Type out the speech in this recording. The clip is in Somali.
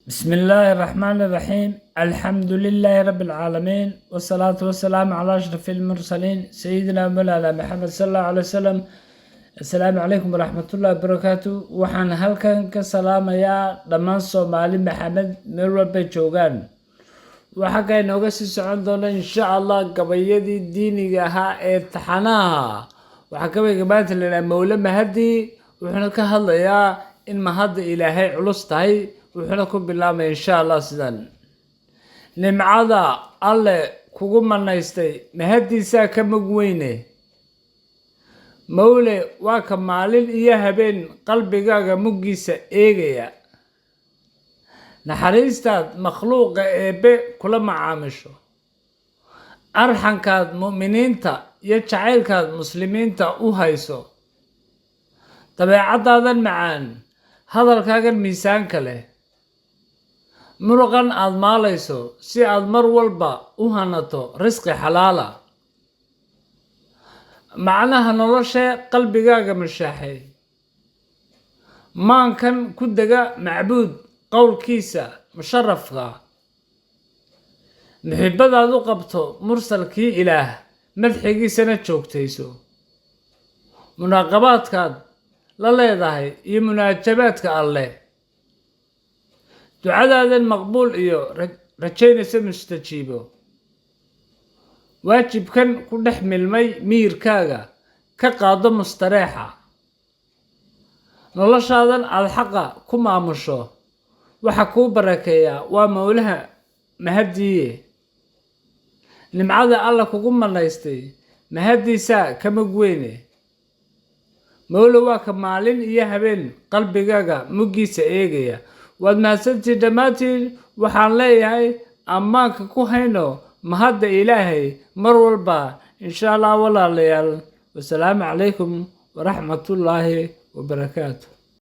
بسم الله الرحمن الرحيم. الحمد لله رب العالمين، والصلاة والسلام على أشرف المرسلين سيدنا مولانا محمد صلى الله عليه وسلم. السلام عليكم ورحمة الله وبركاته. وحان هلكن كسلام يا دمان صومالي محمد مروة بيجوغان وحكا نوغسي سعون دولا إن شاء الله قبيدي ديني ها ارتحناها وحكا بيقبات لنا مولا مهدي وحنا كهلا يا إن مهد إلهي علوستهي وحنكم بالله إن شاء الله سدان نمعادا الله كوكو منايستي مهدي ساكا مقويني مولي واكا مالين إياها بين قلبي قاقا مقيسة إيغيا نحريستاد مخلوق إيبي كل معامشو أرحن كاد مؤمنين تا يتشعيل كاد مسلمين تا أوهايسو طبيعة هذا المعان هذا الكاقر ميسان كله مرغان aad maalayso si aad mar walba u hanato risqi xalaala macnaha nolosha qalbigaaga mashaaxay maankan ku daga macbuud qowlkiisa musharrafka muhibbadaad u qabto mursalkii ilaah madxigiisana joogtayso munaaqabaadkaad la leedahay iyo munaajabaadka alleh ducadaadan maqbuul iyo rajaynaysa mustajiibo waajibkan ku dhex milmay miirkaaga ka qaado mustareexa noloshaadan aad xaqa ku maamusho waxa kuu barakeeyaa waa mowlaha mahadiye nimcada alla kugu manaystay mahadiisaa kama gweyne mowla waa ka maalin iyo habeen qalbigaaga muggiisa eegaya waad mahadsantiin dhammaantiin waxaan leeyahay ammaanka ku hayno mahadda ilaahay mar walba insha allah walaalayaal wasalaamu calaykum waraxmatullaahi wabarakaatu.